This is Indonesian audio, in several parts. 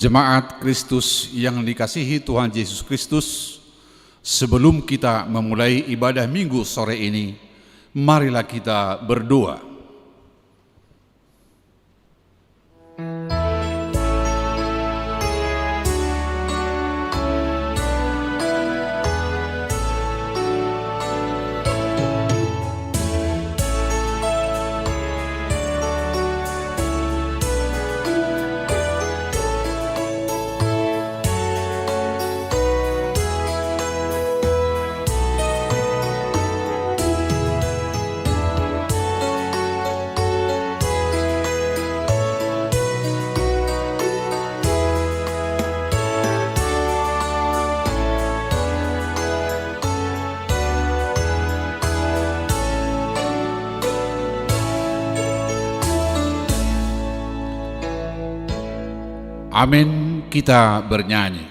Jemaat Kristus yang dikasihi Tuhan Yesus Kristus, sebelum kita memulai ibadah Minggu sore ini, marilah kita berdoa. Amin, kita bernyanyi.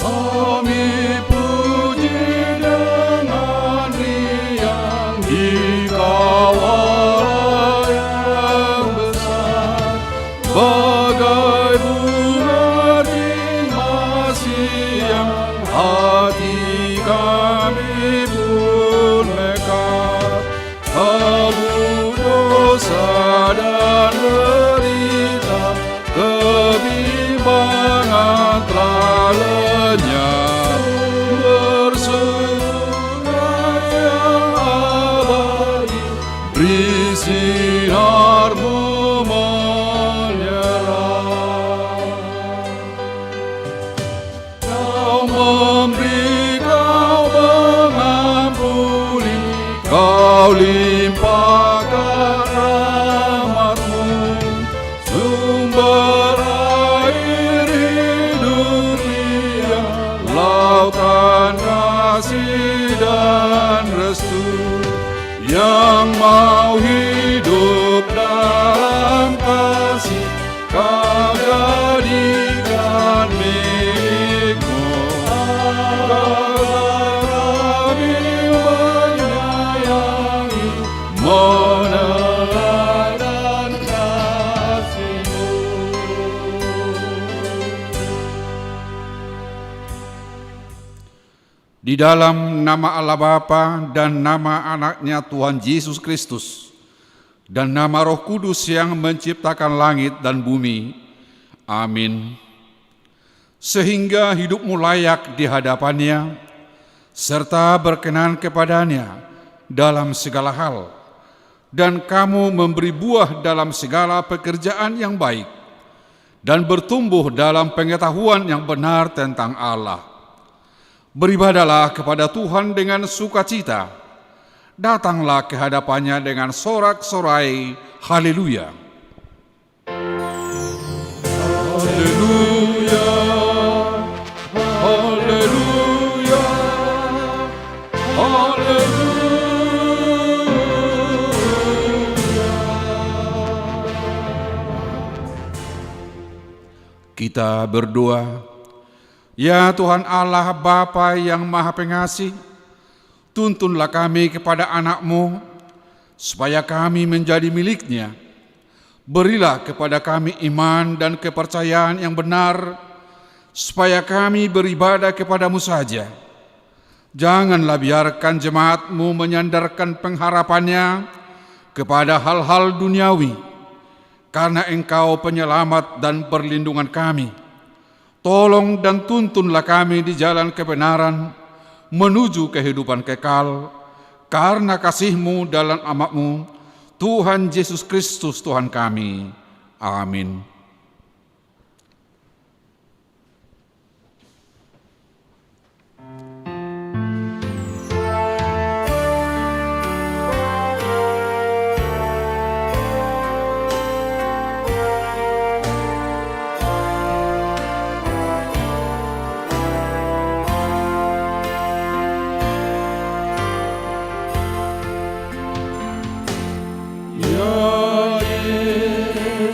Kami puji dengan riang di kawal yang besar, bagai bunga di siang, hati kami pun mekar. Abu dosa dan derita, kebimbangan telah lenyap, bersungai yang abadi, beri sinarmu menyerah. Kau memberi, kau mengampuni, kau limpahkan rahmatmu, sumber air hidup dia, lautan kasih dan restu, yang mau hidup dalam kasih, kau jadikan milikmu. Kami menyayangi, meneladani kasih-Mu. Di dalam nama Allah Bapa dan nama anaknya Tuhan Yesus Kristus dan nama Roh Kudus yang menciptakan langit dan bumi. Amin. Sehingga hidupmu layak di hadapannya, serta berkenan kepadanya dalam segala hal, dan kamu memberi buah dalam segala pekerjaan yang baik, dan bertumbuh dalam pengetahuan yang benar tentang Allah. Beribadalah kepada Tuhan dengan sukacita, datanglah ke hadapannya dengan sorak-sorai haleluya. Haleluya, haleluya, haleluya. Kita berdoa. Ya Tuhan Allah Bapa yang Maha Pengasih, tuntunlah kami kepada anak-Mu, supaya kami menjadi milik-Nya. Berilah kepada kami iman dan kepercayaan yang benar, supaya kami beribadah kepada-Mu saja. Janganlah biarkan jemaat-Mu menyandarkan pengharapannya kepada hal-hal duniawi, karena Engkau penyelamat dan perlindungan kami. Tolong dan tuntunlah kami di jalan kebenaran menuju kehidupan kekal, karena kasih-Mu dalam nama-Mu, Tuhan Yesus Kristus Tuhan kami. Amin.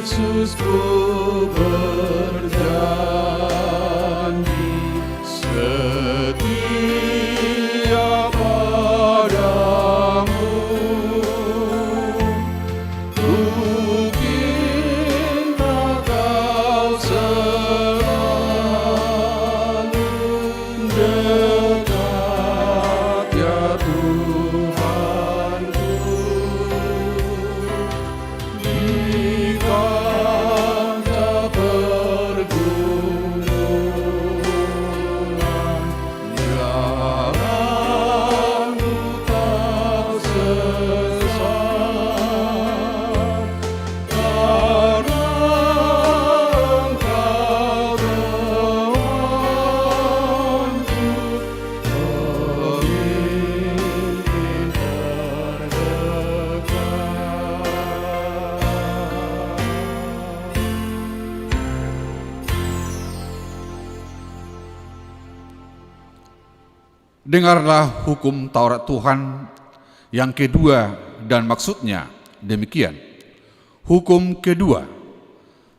Yesus ku berjanji setia padamu. Ku cinta Kau selalu dekat ya Tuhanku. Di kancah pergumulan, jalanku tak sesat, karena Engkau temanku, pemimpin terdekat. Dengarlah hukum Taurat Tuhan yang kedua dan maksudnya demikian. Hukum kedua,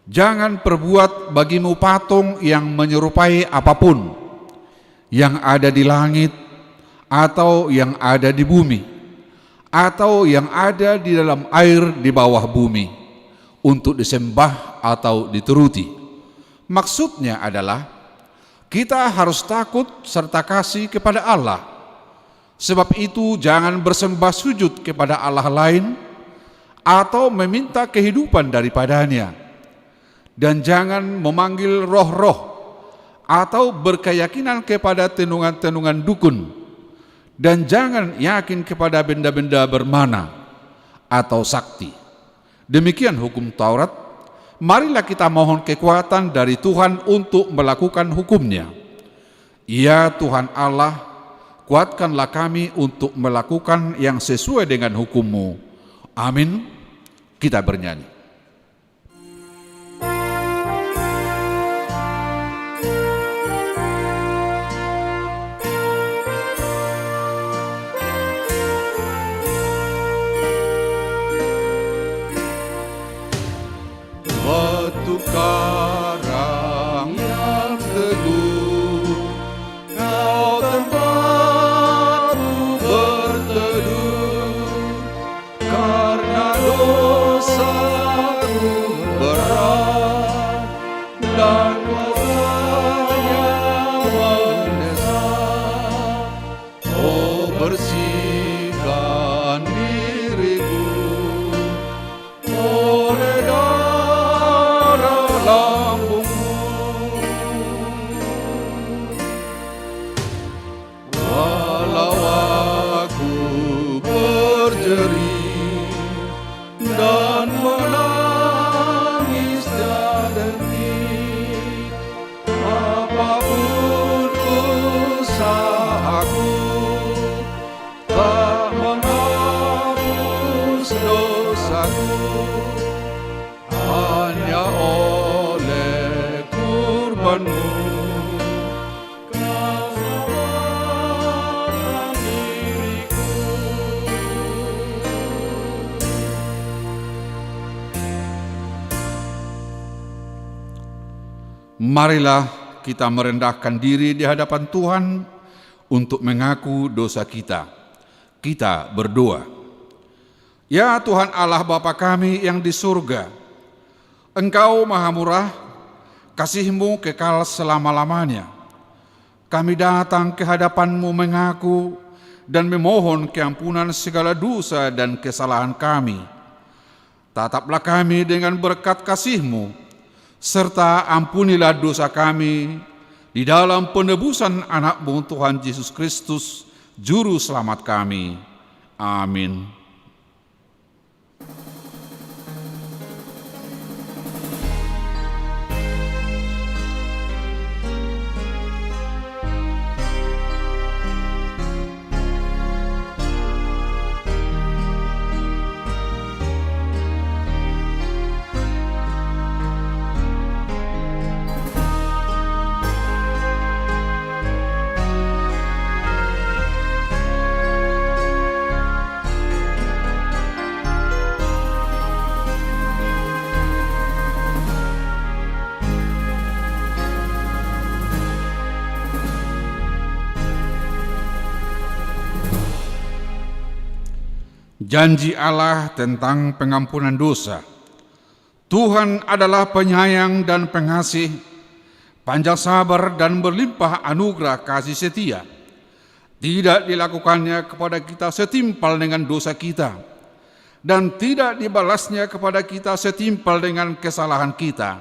jangan perbuat bagimu patung yang menyerupai apapun yang ada di langit atau yang ada di bumi atau yang ada di dalam air di bawah bumi untuk disembah atau dituruti. Maksudnya adalah kita harus takut serta kasih kepada Allah. Sebab itu jangan bersembah sujud kepada Allah lain atau meminta kehidupan daripadanya. Dan jangan memanggil roh-roh atau berkeyakinan kepada tenungan-tenungan dukun. Dan jangan yakin kepada benda-benda bermana atau sakti. Demikian hukum Taurat. Marilah kita mohon kekuatan dari Tuhan untuk melakukan hukumnya. Ya Tuhan Allah, kuatkanlah kami untuk melakukan yang sesuai dengan hukum-Mu. Amin. Kita bernyanyi. Batu karang yang teguh, Kau tempatku berteduh, karena dosaku berat dan kuasanya mendesak. Oh, bersihkan diriku oleh darah lambungmu. Walau aku berjerih dan menangis tiada henti, apapun usahaku tak menghapus dosaku. Hanya oleh kurban-Mu Kau selamatkan diriku. Marilah kita merendahkan diri di hadapan Tuhan untuk mengaku dosa kita. Kita berdoa. Ya Tuhan Allah Bapa kami yang di surga, Engkau Maha Murah, kasih-Mu kekal selama-lamanya. Kami datang ke hadapan-Mu mengaku dan memohon keampunan segala dosa dan kesalahan kami. Tataplah kami dengan berkat kasih-Mu, serta ampunilah dosa kami di dalam penebusan anak-Mu Tuhan Yesus Kristus, Juru Selamat kami. Amin. Janji Allah tentang pengampunan dosa. Tuhan adalah penyayang dan pengasih, panjang sabar dan berlimpah anugerah kasih setia. Tidak dilakukannya kepada kita setimpal dengan dosa kita, dan tidak dibalasnya kepada kita setimpal dengan kesalahan kita.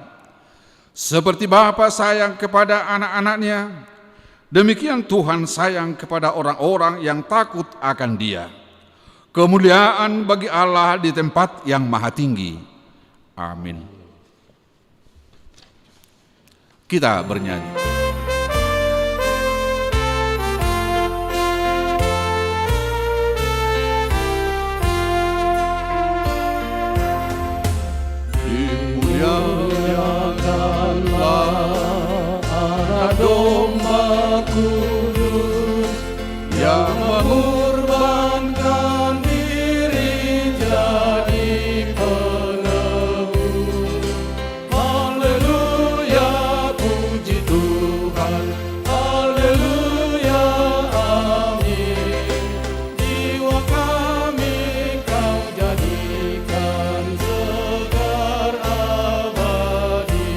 Seperti Bapa sayang kepada anak-anaknya, demikian Tuhan sayang kepada orang-orang yang takut akan Dia. Kemuliaan bagi Allah di tempat yang maha tinggi. Amin. Kita bernyanyi. Dimuliakanlah Anak Domba Kudus yang mengorbankan diri jadi penebus. Haleluya, puji Tuhan. Haleluya, amin. Jiwa kami Kau jadikan segar abadi.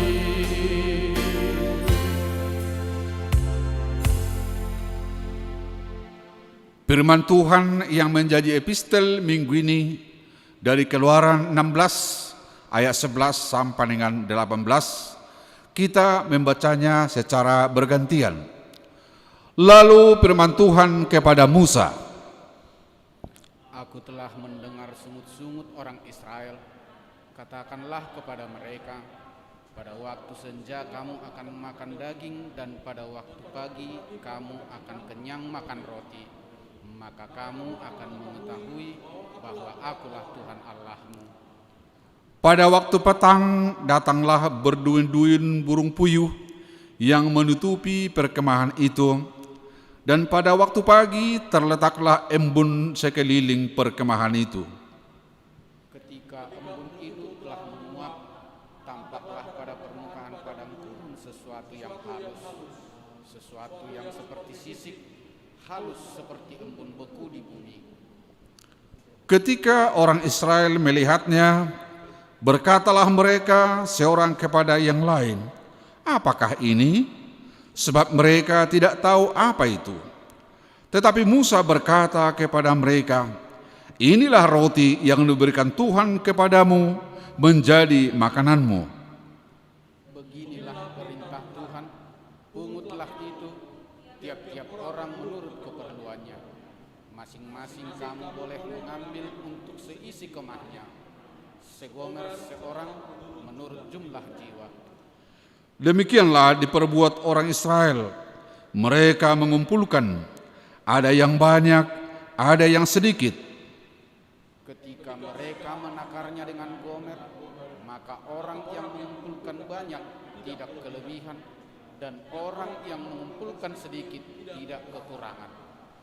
Firman Tuhan yang menjadi epistel minggu ini dari Keluaran 16 ayat 11 sampai dengan 18. Kita membacanya secara bergantian. Lalu firman Tuhan kepada Musa, Aku telah mendengar sungut-sungut orang Israel. Katakanlah kepada mereka, pada waktu senja kamu akan makan daging, dan pada waktu pagi kamu akan kenyang makan roti. Maka kamu akan mengetahui bahwa akulah Tuhan Allahmu. pada waktu petang datanglah berduin-duin burung puyuh yang menutupi perkemahan itu, dan pada waktu pagi terletaklah embun sekeliling perkemahan itu. Ketika embun itu telah menguap, tampaklah pada permukaan padang gurun sesuatu yang halus, sesuatu yang seperti sisik, halus seperti embun beku di bumi. Ketika orang Israel melihatnya, berkatalah mereka seorang kepada yang lain, "Apakah ini?" Sebab mereka tidak tahu apa itu. Tetapi Musa berkata kepada mereka, "Inilah roti yang diberikan Tuhan kepadamu menjadi makananmu." Beginilah perintah Tuhan, pungutlah itu, tiap-tiap orang menurut keperluannya. Masing-masing kamu boleh mengambil untuk seisi kemahnya, segomer seorang menurut jumlah jiwa. Demikianlah diperbuat orang Israel. Mereka mengumpulkan, ada yang banyak, ada yang sedikit. Ketika mereka menakarnya dengan gomer, maka orang yang mengumpulkan banyak tidak kelebihan, dan orang yang mengumpulkan sedikit tidak kekurangan.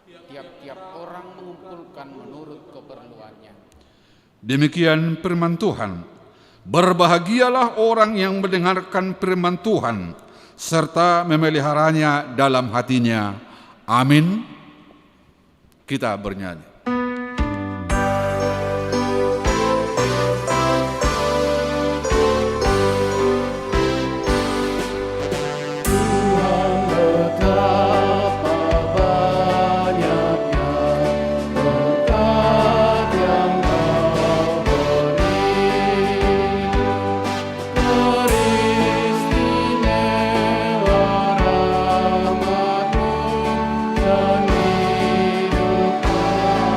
Tiap-tiap orang mengumpulkan menurut keperluannya. Demikian firman Tuhan. Berbahagialah orang yang mendengarkan firman Tuhan serta memeliharanya dalam hatinya. Amin. Kita bernyanyi. Tuhan betapa banyaknya berkat yang Kau beri, teristimewa rahmat-Mu dan hidup kami.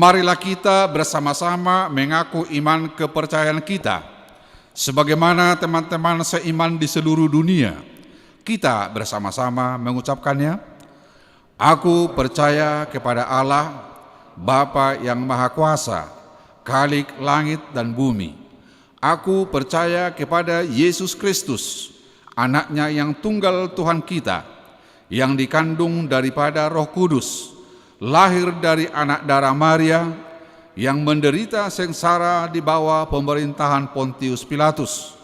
marilah kita bersama-sama mengaku iman kepercayaan kita. Sebagaimana teman-teman seiman di seluruh dunia, kita bersama-sama mengucapkannya. Aku percaya kepada Allah, Bapa yang Maha Kuasa, Khalik langit dan bumi. Aku percaya kepada Yesus Kristus, Anaknya yang tunggal Tuhan kita, yang dikandung daripada Roh Kudus, lahir dari anak darah Maria, yang menderita sengsara di bawah pemerintahan Pontius Pilatus,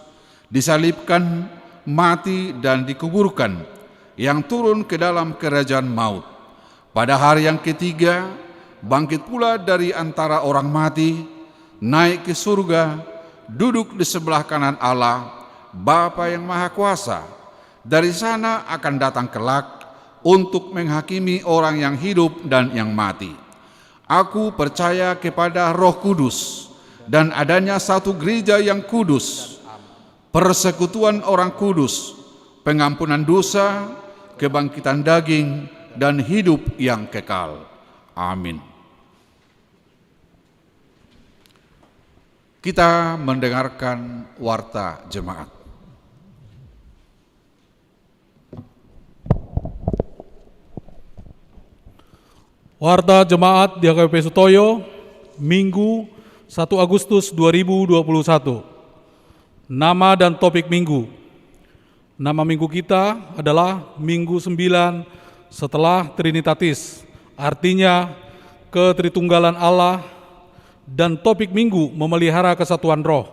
disalibkan, mati dan dikuburkan, yang turun ke dalam kerajaan maut. Pada hari yang ketiga, bangkit pula dari antara orang mati, naik ke surga, duduk di sebelah kanan Allah, Bapa yang Maha Kuasa. Dari sana akan datang kelak untuk menghakimi orang yang hidup dan yang mati. Aku percaya kepada Roh Kudus dan adanya satu gereja yang kudus, persekutuan orang kudus, pengampunan dosa, kebangkitan daging, dan hidup yang kekal. Amin. Kita mendengarkan warta jemaat. Warta Jemaat di HKBP Sutoyo, Minggu 1 Agustus 2021. Nama dan topik minggu. Nama minggu kita adalah Minggu 9 setelah Trinitatis, artinya ketritunggalan Allah, dan topik minggu memelihara kesatuan roh.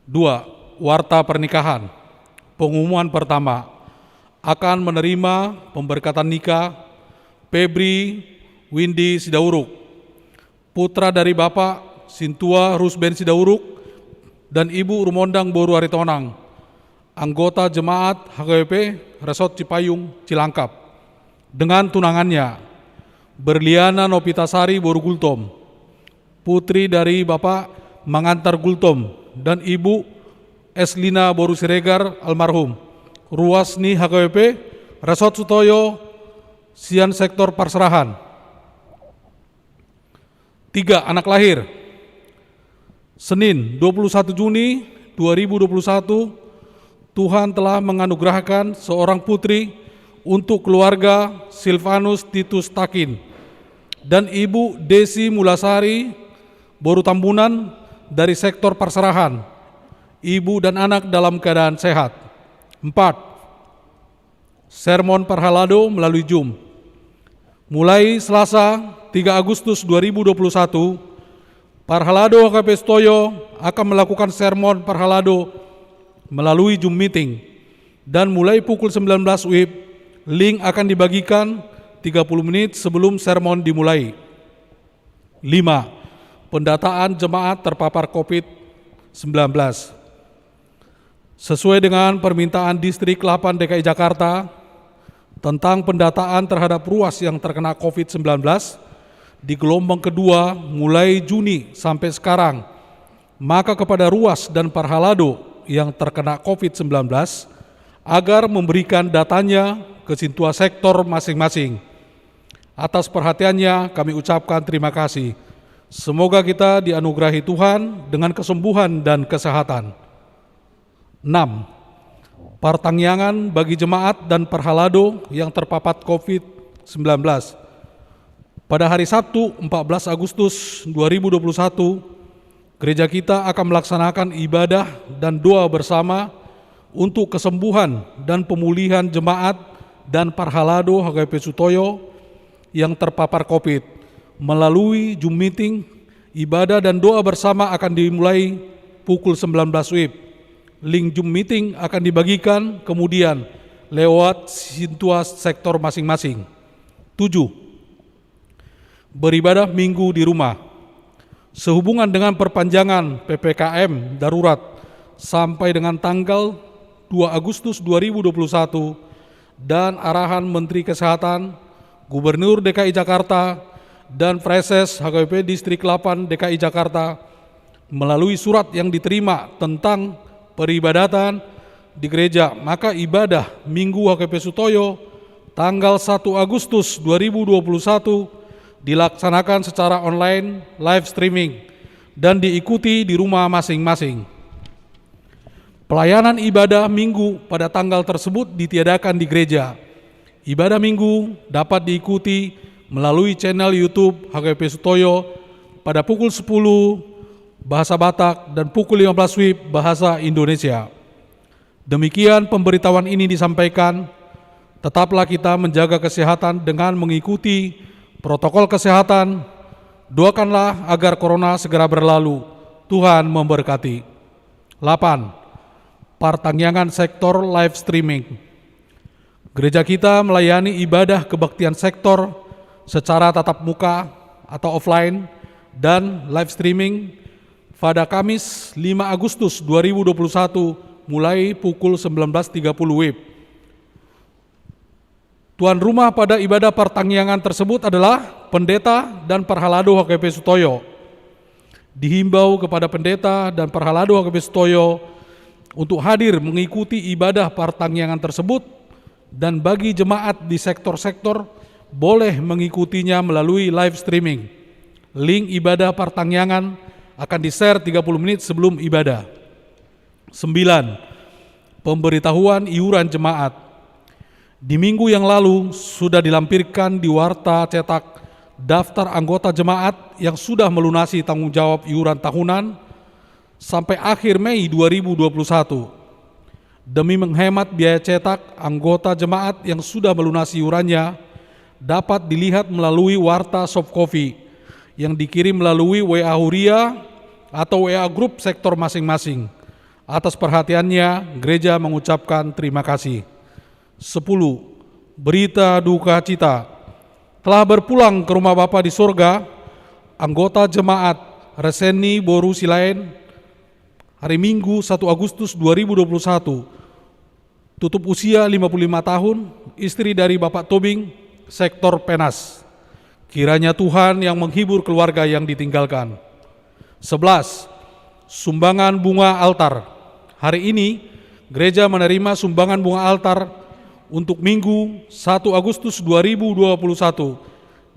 2. Warta pernikahan. Pengumuman pertama, akan menerima pemberkatan nikah Febri Windy Sidauruk, putra dari Bapak Sintua Rusben Sidauruk dan Ibu Rumondang Boru Aritonang, anggota jemaat HKBP Resort Cipayung, Cilangkap, dengan tunangannya Berliana Nopitasari Boru Gultom, putri dari Bapak Mangantar Gultom dan Ibu Eslina Boru Siregar almarhum, Ruasni HKBP Resort Sutoyo, Sian Sektor Parserahan. 3. Anak lahir. Senin 21 Juni 2021, Tuhan telah menganugerahkan seorang putri untuk keluarga Silvanus Titus Takin dan Ibu Desi Mulasari Boru Tambunan dari sektor Parserahan. Ibu dan anak dalam keadaan sehat. 4. Sermon Parhalado melalui Zoom. Mulai Selasa 3 Agustus 2021, Parhalado HKBP Sutoyo akan melakukan sermon Parhalado melalui Zoom meeting, dan mulai pukul 19 WIB, link akan dibagikan 30 menit sebelum sermon dimulai. 5. Pendataan jemaat terpapar COVID-19. Sesuai dengan permintaan Distrik 8 DKI Jakarta tentang pendataan terhadap ruas yang terkena COVID-19 di gelombang kedua mulai Juni sampai sekarang, maka kepada ruas dan Parhalado yang terkena COVID-19 agar memberikan datanya ke Sintua sektor masing-masing. Atas perhatiannya kami ucapkan terima kasih. Semoga kita dianugerahi Tuhan dengan kesembuhan dan kesehatan. 6. Pertangyangan bagi jemaat dan Parhalado yang terpapar COVID-19. Pada hari Sabtu 14 Agustus 2021, gereja kita akan melaksanakan ibadah dan doa bersama untuk kesembuhan dan pemulihan jemaat dan Parhalado HKBP Sutoyo yang terpapar COVID. Melalui Zoom meeting, ibadah dan doa bersama akan dimulai pukul 19 WIB. Link Zoom meeting akan dibagikan kemudian lewat Sintua sektor masing-masing. 7. Beribadah minggu di rumah. Sehubungan dengan perpanjangan PPKM darurat sampai dengan tanggal 2 Agustus 2021 dan arahan Menteri Kesehatan, Gubernur DKI Jakarta, dan Freses HKBP Distrik 8 DKI Jakarta melalui surat yang diterima tentang peribadatan di gereja, maka ibadah Minggu HKBP Sutoyo tanggal 1 Agustus 2021 dilaksanakan secara online live streaming dan diikuti di rumah masing-masing. Pelayanan ibadah minggu pada tanggal tersebut ditiadakan di gereja. Ibadah minggu dapat diikuti melalui channel YouTube HKBP Sutoyo pada pukul 10 bahasa Batak dan pukul 15 WIB bahasa Indonesia. Demikian pemberitahuan ini disampaikan. Tetaplah kita menjaga kesehatan dengan mengikuti protokol kesehatan. Doakanlah agar corona segera berlalu. Tuhan memberkati. 8. Pertangyangan sektor live streaming. Gereja kita melayani ibadah kebaktian sektor secara tatap muka atau offline dan live streaming pada Kamis 5 Agustus 2021 mulai pukul 19.30 WIB. Tuan rumah pada ibadah pertangyangan tersebut adalah pendeta dan perhalado HKBP Sutoyo. Dihimbau kepada pendeta dan perhalado HKBP Sutoyo untuk hadir mengikuti ibadah pertangyangan tersebut, dan bagi jemaat di sektor-sektor boleh mengikutinya melalui live streaming. Link ibadah pertangyangan akan di-share 30 menit sebelum ibadah. 9. Pemberitahuan iuran jemaat. Di minggu yang lalu sudah dilampirkan di warta cetak daftar anggota jemaat yang sudah melunasi tanggung jawab iuran tahunan sampai akhir Mei 2021. Demi menghemat biaya cetak, anggota jemaat yang sudah melunasi iurannya dapat dilihat melalui warta soft copy yang dikirim melalui WA Huria atau WA grup sektor masing-masing. Atas perhatiannya, gereja mengucapkan terima kasih. 10. Berita duka cita. Telah berpulang ke rumah Bapa di surga, anggota jemaat Reseni Boru Silain hari Minggu 1 Agustus 2021, tutup usia 55 tahun, istri dari Bapak Tobing, sektor Penas. Kiranya Tuhan yang menghibur keluarga yang ditinggalkan. 11. Sumbangan bunga altar. Hari ini gereja menerima sumbangan bunga altar untuk Minggu 1 Agustus 2021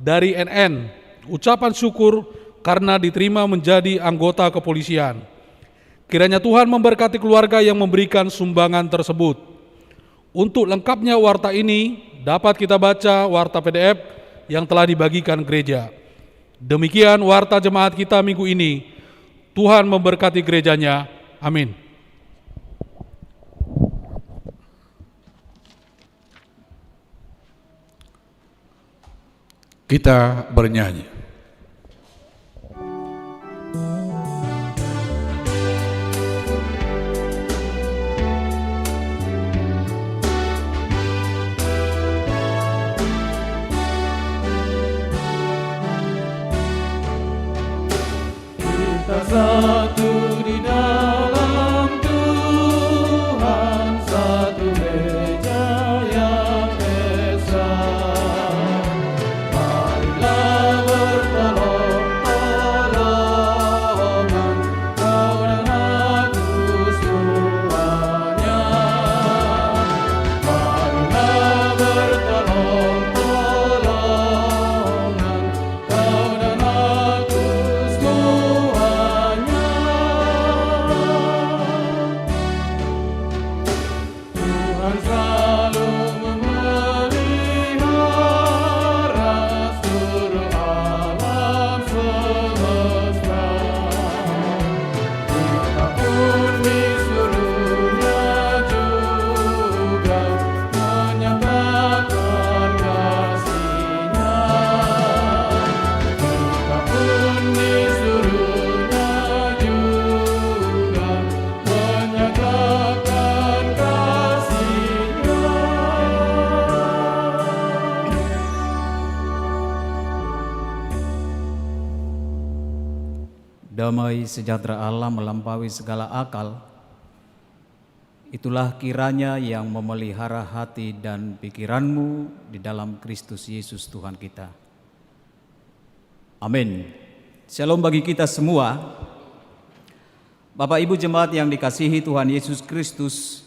dari NN, ucapan syukur karena diterima menjadi anggota kepolisian. Kiranya Tuhan memberkati keluarga yang memberikan sumbangan tersebut. Untuk lengkapnya warta ini dapat kita baca warta PDF yang telah dibagikan gereja. Demikian warta jemaat kita minggu ini. Tuhan memberkati gerejanya. Amin. Kita bernyanyi. Kita satu di dalam Tuhan, satu gereja yang esa. Marilah bertolong-tolongan, kau dan aku semuanya. Marilah bertolong-tolongan, kau dan aku semuanya. Tuhan selalu memelihara seluruh alam semesta. Kita pun disuruhnya juga menyatakan kasih-Nya. Kita pun disuruhnya juga menyatakan kasih-Nya. Damai sejahtera Allah melampaui segala akal. Itulah kiranya yang memelihara hati dan pikiranmu di dalam Kristus Yesus Tuhan kita. Amin. Shalom bagi kita semua. Bapak Ibu jemaat yang dikasihi Tuhan Yesus Kristus,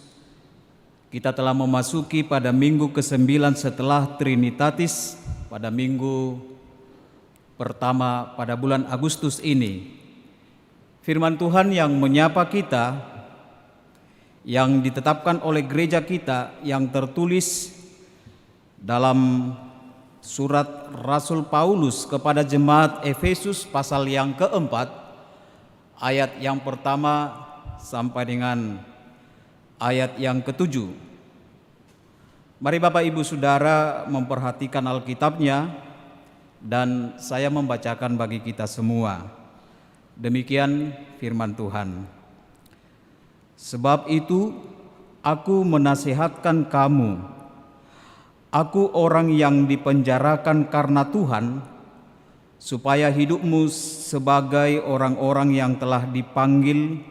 kita telah memasuki pada minggu ke-9 setelah Trinitatis, pada minggu pertama pada bulan Agustus ini, firman Tuhan yang menyapa kita, yang ditetapkan oleh gereja kita, yang tertulis dalam surat Rasul Paulus kepada jemaat Efesus pasal yang keempat, ayat yang pertama sampai dengan ayat yang ketujuh. Mari Bapak Ibu Saudara memperhatikan Alkitabnya dan saya membacakan bagi kita semua. Demikian firman Tuhan. Sebab itu aku menasihatkan kamu, aku orang yang dipenjarakan karena Tuhan, supaya hidupmu sebagai orang-orang yang telah dipanggil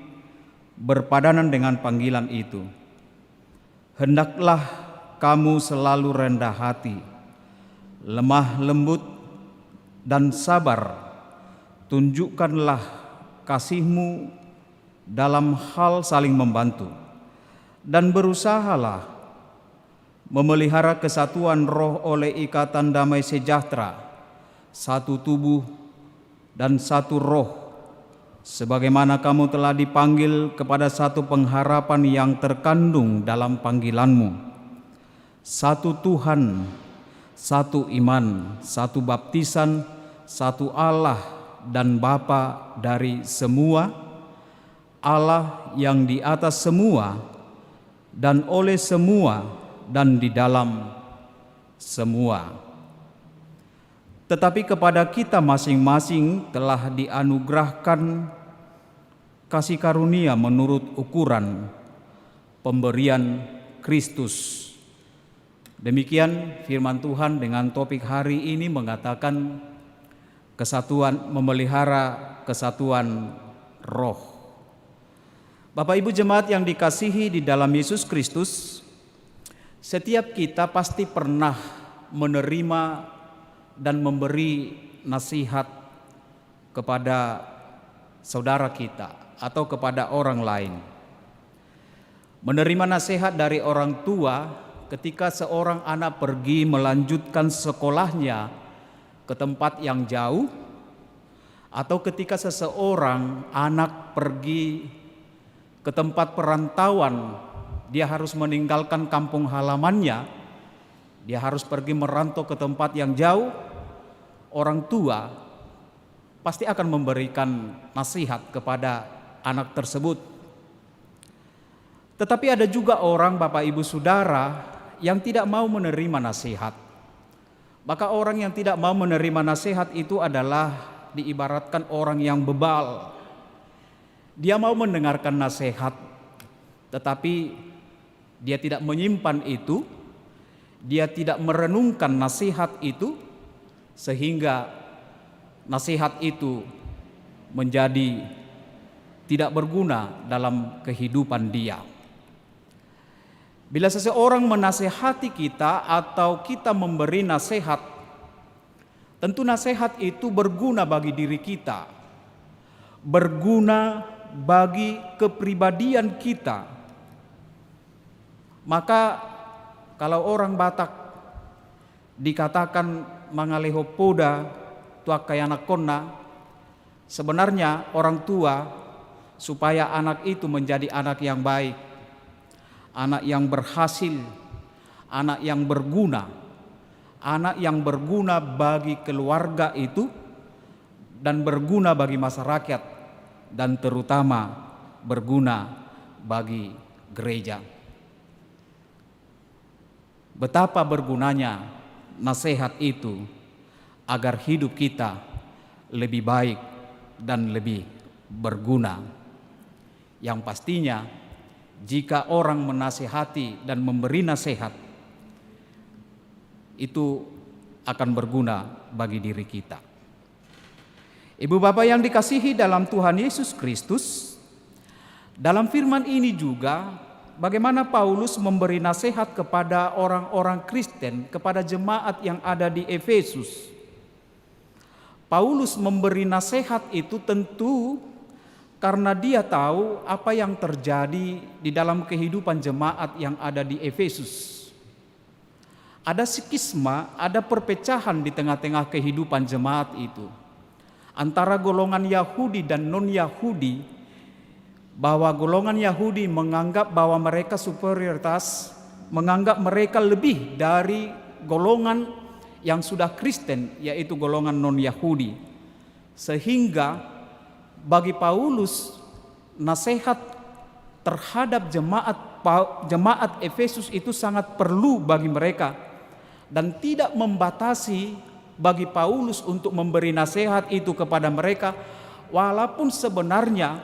berpadanan dengan panggilan itu. Hendaklah kamu selalu rendah hati, lemah lembut dan sabar. Tunjukkanlah kasihmu dalam hal saling membantu, dan berusahalah memelihara kesatuan roh oleh ikatan damai sejahtera, satu tubuh dan satu roh, sebagaimana kamu telah dipanggil kepada satu pengharapan yang terkandung dalam panggilanmu. Satu Tuhan, satu iman, satu baptisan, satu Allah dan Bapa dari semua, Allah yang di atas semua dan oleh semua dan di dalam semua. Tetapi kepada kita masing-masing telah dianugerahkan kasih karunia menurut ukuran pemberian Kristus. Demikian firman Tuhan dengan topik hari ini mengatakan kesatuan, memelihara kesatuan roh. Bapak Ibu jemaat yang dikasihi di dalam Yesus Kristus, setiap kita pasti pernah menerima dan memberi nasihat kepada saudara kita atau kepada orang lain. Menerima nasihat dari orang tua ketika seorang anak pergi melanjutkan sekolahnya ke tempat yang jauh, atau ketika seseorang anak pergi ke tempat perantauan, dia harus meninggalkan kampung halamannya, dia harus pergi merantau ke tempat yang jauh. Orang tua pasti akan memberikan nasihat kepada anak tersebut. Tetapi ada juga orang, Bapak Ibu Saudara, yang tidak mau menerima nasihat. Maka orang yang tidak mau menerima nasihat itu adalah diibaratkan orang yang bebal. Dia mau mendengarkan nasihat, tetapi dia tidak menyimpan itu, dia tidak merenungkan nasihat itu, sehingga nasihat itu menjadi tidak berguna dalam kehidupan dia. Bila seseorang menasehati kita atau kita memberi nasihat, tentu nasihat itu berguna bagi diri kita, berguna bagi kepribadian kita. Maka kalau orang Batak dikatakan mangaleho poda tuakayana konna, sebenarnya orang tua supaya anak itu menjadi anak yang baik, anak yang berhasil, anak yang berguna, anak yang berguna bagi keluarga itu dan berguna bagi masyarakat dan terutama berguna bagi gereja. Betapa bergunanya nasihat itu agar hidup kita lebih baik dan lebih berguna. Yang pastinya jika orang menasihati dan memberi nasihat, itu akan berguna bagi diri kita. Ibu bapak yang dikasihi dalam Tuhan Yesus Kristus, dalam firman ini juga bagaimana Paulus memberi nasihat kepada orang-orang Kristen, kepada jemaat yang ada di Efesus. Paulus memberi nasihat itu tentu karena dia tahu apa yang terjadi di dalam kehidupan jemaat yang ada di Efesus. Ada skisma, ada perpecahan di tengah-tengah kehidupan jemaat itu. antara golongan Yahudi dan non-Yahudi, bahwa golongan Yahudi menganggap bahwa mereka superioritas, menganggap mereka lebih dari golongan yang sudah Kristen, yaitu golongan non-Yahudi. Sehingga bagi Paulus, nasihat terhadap jemaat Efesus itu sangat perlu bagi mereka, dan tidak membatasi bagi Paulus untuk memberi nasihat itu kepada mereka, walaupun sebenarnya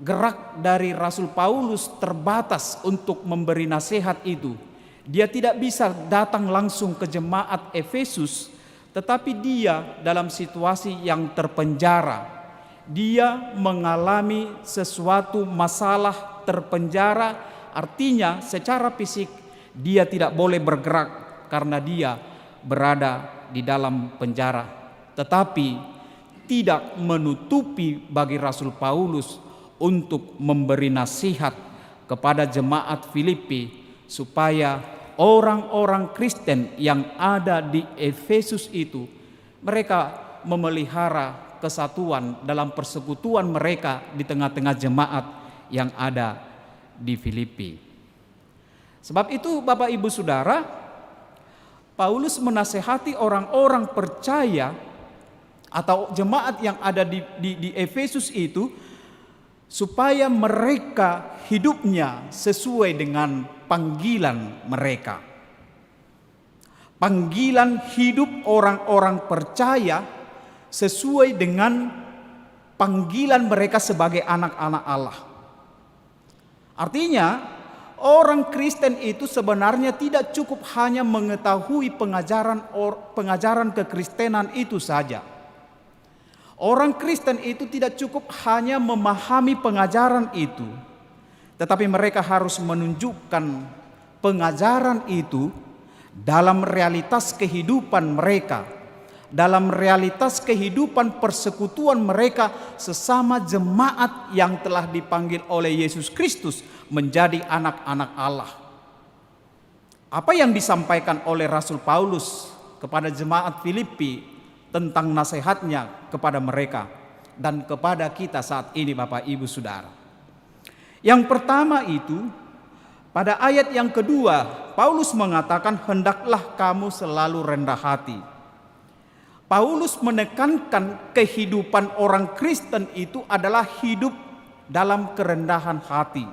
gerak dari Rasul Paulus terbatas untuk memberi nasihat itu. Dia tidak bisa datang langsung ke jemaat Efesus, tetapi dia dalam situasi yang terpenjara. Dia mengalami sesuatu masalah terpenjara, artinya secara fisik dia tidak boleh bergerak karena dia berada di dalam penjara. Tetapi tidak menutupi bagi Rasul Paulus untuk memberi nasihat kepada jemaat Filipi supaya orang-orang Kristen yang ada di Efesus itu, mereka memelihara kesatuan dalam persekutuan mereka di tengah-tengah jemaat yang ada di Filipi. Sebab itu Bapak Ibu Saudara, Paulus menasehati orang-orang percaya atau jemaat yang ada di Efesus itu supaya mereka hidupnya sesuai dengan panggilan mereka. Panggilan hidup orang-orang percaya sesuai dengan panggilan mereka sebagai anak-anak Allah. Artinya, orang Kristen itu sebenarnya tidak cukup hanya mengetahui pengajaran kekristenan itu saja. Orang Kristen itu tidak cukup hanya memahami pengajaran itu, tetapi mereka harus menunjukkan pengajaran itu dalam realitas kehidupan mereka, dalam realitas kehidupan persekutuan mereka sesama jemaat yang telah dipanggil oleh Yesus Kristus menjadi anak-anak Allah. Apa yang disampaikan oleh Rasul Paulus kepada jemaat Filipi tentang nasihatnya kepada mereka dan kepada kita saat ini Bapak Ibu Saudara. Yang pertama itu, pada ayat yang kedua, Paulus mengatakan hendaklah kamu selalu rendah hati. Paulus menekankan kehidupan orang Kristen itu adalah hidup dalam kerendahan hati.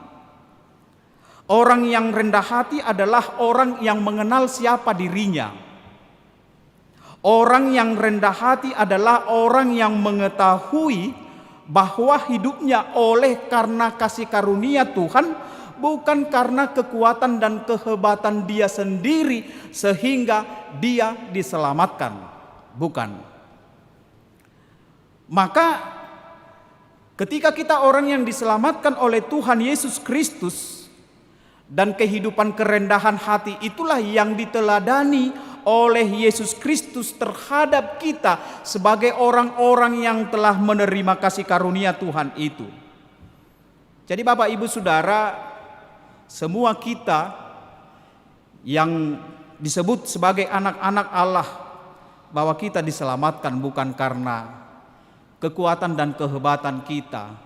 Orang yang rendah hati adalah orang yang mengenal siapa dirinya. Orang yang rendah hati adalah orang yang mengetahui bahwa hidupnya oleh karena kasih karunia Tuhan, bukan karena kekuatan dan kehebatan dia sendiri sehingga dia diselamatkan. Bukan. Maka ketika kita orang yang diselamatkan oleh Tuhan Yesus Kristus, dan kehidupan kerendahan hati itulah yang diteladani oleh Yesus Kristus terhadap kita sebagai orang-orang yang telah menerima kasih karunia Tuhan itu. Jadi Bapak Ibu Saudara, semua kita yang disebut sebagai anak-anak Allah, bahwa kita diselamatkan bukan karena kekuatan dan kehebatan kita,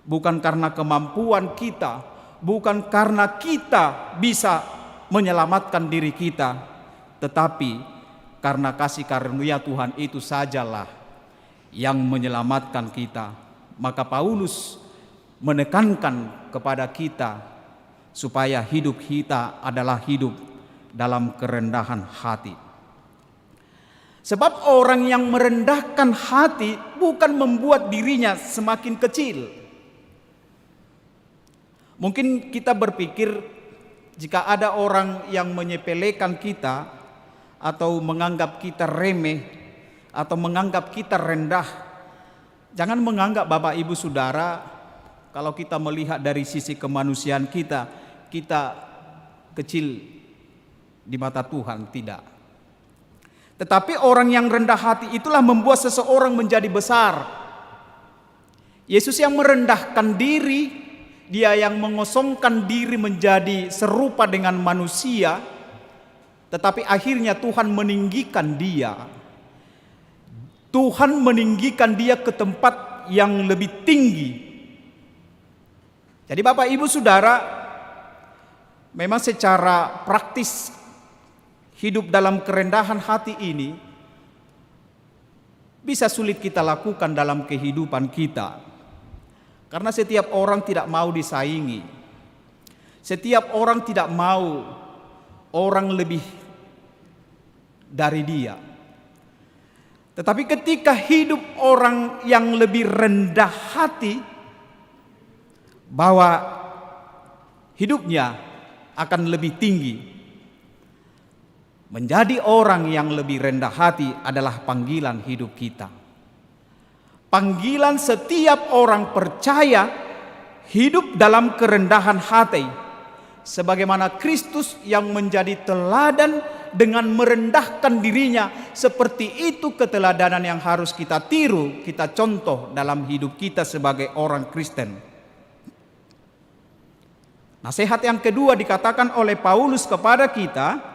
bukan karena kemampuan kita, bukan karena kita bisa menyelamatkan diri kita, tetapi karena kasih karunia Tuhan itu sajalah yang menyelamatkan kita. Maka Paulus menekankan kepada kita supaya hidup kita adalah hidup dalam kerendahan hati. Sebab orang yang merendahkan hati bukan membuat dirinya semakin kecil. Mungkin kita berpikir jika ada orang yang menyepelekan kita atau menganggap kita remeh atau menganggap kita rendah, jangan menganggap Bapak Ibu Saudara kalau kita melihat dari sisi kemanusiaan kita kecil di mata Tuhan, tidak. Tetapi orang yang rendah hati itulah membuat seseorang menjadi besar. Yesus yang merendahkan diri, dia yang mengosongkan diri menjadi serupa dengan manusia, tetapi akhirnya Tuhan meninggikan dia. Tuhan meninggikan dia ke tempat yang lebih tinggi. Jadi Bapak Ibu Saudara, memang secara praktis hidup dalam kerendahan hati ini bisa sulit kita lakukan dalam kehidupan kita. Karena setiap orang tidak mau disaingi. Setiap orang tidak mau orang lebih dari dia. Tetapi ketika hidup orang yang lebih rendah hati, bahwa hidupnya akan lebih tinggi. Menjadi orang yang lebih rendah hati adalah panggilan hidup kita. Panggilan setiap orang percaya hidup dalam kerendahan hati, sebagaimana Kristus yang menjadi teladan dengan merendahkan dirinya. Seperti itu keteladanan yang harus kita tiru, kita contoh dalam hidup kita sebagai orang Kristen. Nasihat yang kedua dikatakan oleh Paulus kepada kita,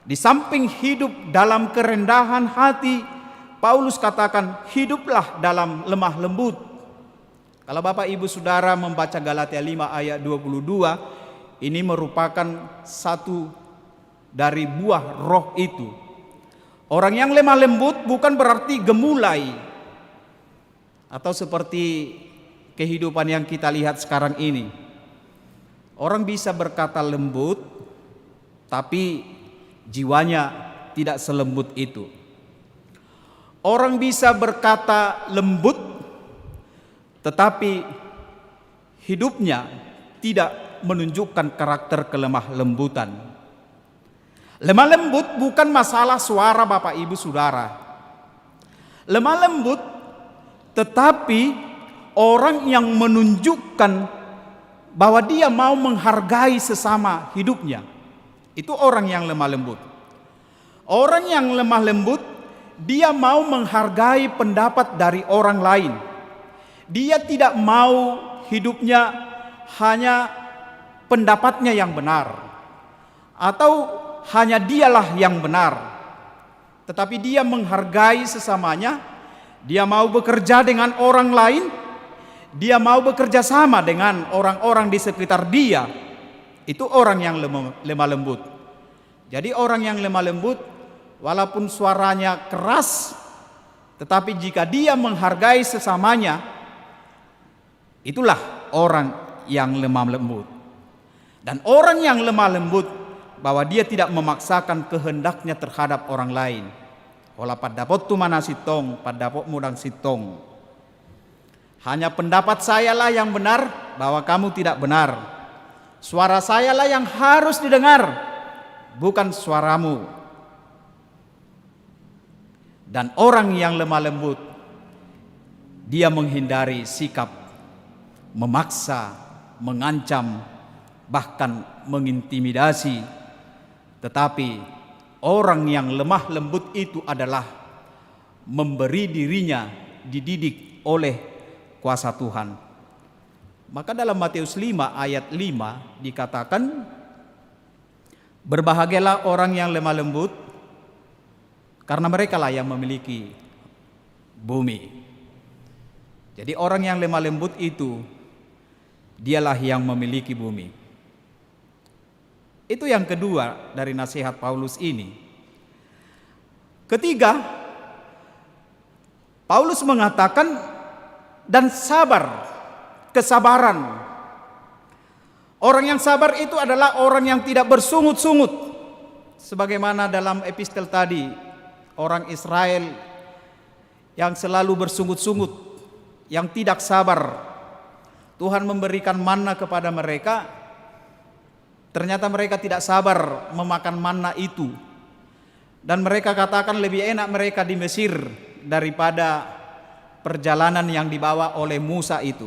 di samping hidup dalam kerendahan hati, Paulus katakan hiduplah dalam lemah lembut. Kalau Bapak Ibu Saudara membaca Galatia 5 ayat 22, ini merupakan satu dari buah roh itu. Orang yang lemah lembut bukan berarti gemulai, atau seperti kehidupan yang kita lihat sekarang ini. Orang bisa berkata lembut, tapi jiwanya tidak selembut itu. Orang bisa berkata lembut, tetapi hidupnya tidak menunjukkan karakter kelemah lembutan. Lemah lembut bukan masalah suara Bapak Ibu Saudara. Lemah lembut tetapi orang yang menunjukkan bahwa dia mau menghargai sesama hidupnya. Itu orang yang lemah lembut. Orang yang lemah lembut, dia mau menghargai pendapat dari orang lain. Dia tidak mau hidupnya hanya pendapatnya yang benar, atau hanya dialah yang benar, tetapi dia menghargai sesamanya. Dia mau bekerja dengan orang lain, dia mau bekerja sama dengan orang-orang di sekitar dia. Itu orang yang lemah lembut. Jadi orang yang lemah lembut, walaupun suaranya keras, tetapi jika dia menghargai sesamanya, itulah orang yang lemah lembut. Dan orang yang lemah lembut, bahwa dia tidak memaksakan kehendaknya terhadap orang lain. Wala padapot tu mana sitong, padapot mudang sitong. Hanya pendapat sayalah yang benar, bahwa kamu tidak benar. Suara sayalah yang harus didengar, bukan suaramu. Dan orang yang lemah lembut, dia menghindari sikap memaksa, mengancam, bahkan mengintimidasi. Tetapi orang yang lemah lembut itu adalah memberi dirinya dididik oleh kuasa Tuhan. Maka dalam Matius 5 ayat 5 dikatakan, berbahagialah orang yang lemah lembut, karena mereka lah yang memiliki bumi. Jadi orang yang lemah lembut itu, dialah yang memiliki bumi. Itu yang kedua dari nasihat Paulus ini. Ketiga, Paulus mengatakan dan sabar, kesabaran. Orang yang sabar itu adalah orang yang tidak bersungut-sungut. Sebagaimana dalam epistel tadi, orang Israel yang selalu bersungut-sungut, yang tidak sabar. Tuhan memberikan manna kepada mereka, ternyata mereka tidak sabar memakan manna itu. Dan mereka katakan lebih enak mereka di Mesir daripada perjalanan yang dibawa oleh Musa itu.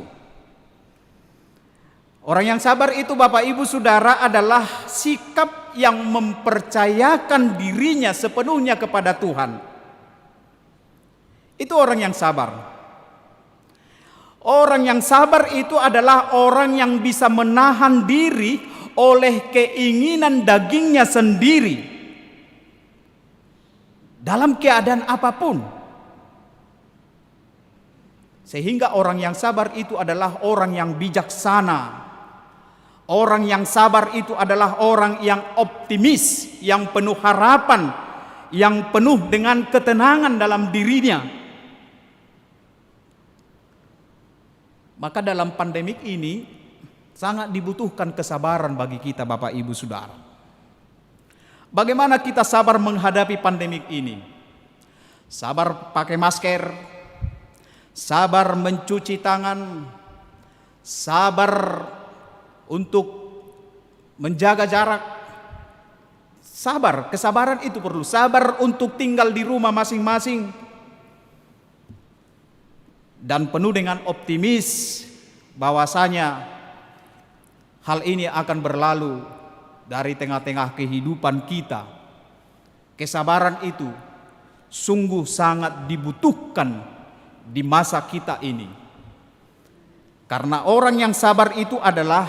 Orang yang sabar itu Bapak Ibu Saudara adalah sikap yang mempercayakan dirinya sepenuhnya kepada Tuhan. Itu orang yang sabar. Orang yang sabar itu adalah orang yang bisa menahan diri oleh keinginan dagingnya sendiri dalam keadaan apapun. Sehingga orang yang sabar itu adalah orang yang bijaksana. Orang yang sabar itu adalah orang yang optimis, yang penuh harapan, yang penuh dengan ketenangan dalam dirinya. Maka dalam pandemik ini sangat dibutuhkan kesabaran bagi kita, Bapak Ibu Saudara. Bagaimana kita sabar menghadapi pandemik ini? Sabar pakai masker, sabar mencuci tangan, sabar untuk menjaga jarak. Sabar, kesabaran itu perlu. Sabar untuk tinggal di rumah masing-masing. Dan penuh dengan optimis bahwasanya hal ini akan berlalu dari tengah-tengah kehidupan kita. Kesabaran itu sungguh sangat dibutuhkan di masa kita ini. Karena orang yang sabar itu adalah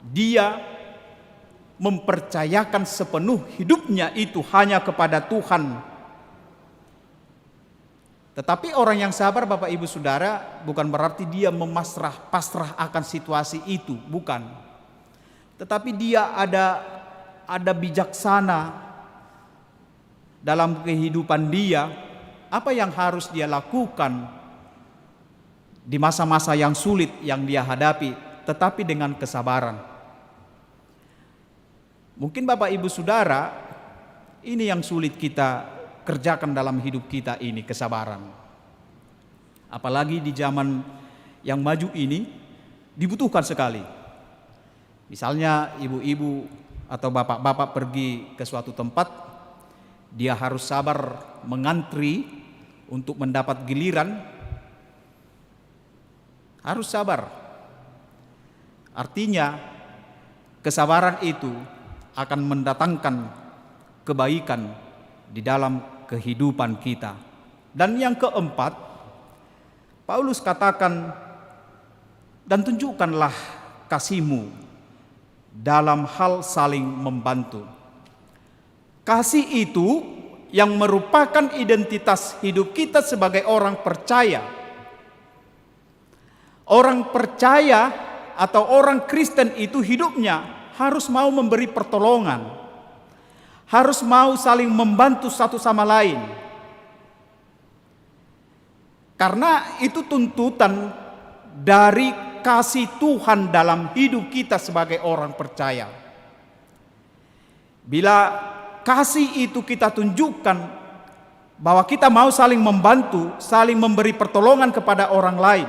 dia mempercayakan sepenuh hidupnya itu hanya kepada Tuhan. Tetapi orang yang sabar, Bapak Ibu Saudara, bukan berarti dia pasrah akan situasi itu, bukan. Tetapi dia ada bijaksana dalam kehidupan dia, apa yang harus dia lakukan di masa-masa yang sulit yang dia hadapi, tetapi dengan kesabaran. Mungkin Bapak Ibu Saudara, ini yang sulit kita kerjakan dalam hidup kita ini, kesabaran. Apalagi di zaman yang maju ini dibutuhkan sekali. Misalnya ibu-ibu atau bapak-bapak pergi ke suatu tempat, dia harus sabar mengantri untuk mendapat giliran. Harus sabar. Artinya kesabaran itu akan mendatangkan kebaikan di dalam kehidupan kita. Dan yang keempat, Paulus katakan, dan tunjukkanlah kasih-Mu dalam hal saling membantu. Kasih itu yang merupakan identitas hidup kita sebagai orang percaya. Orang percaya atau orang Kristen itu hidupnya harus mau memberi pertolongan, harus mau saling membantu satu sama lain. Karena itu tuntutan dari kasih Tuhan dalam hidup kita sebagai orang percaya. Bila kasih itu kita tunjukkan bahwa kita mau saling membantu, saling memberi pertolongan kepada orang lain.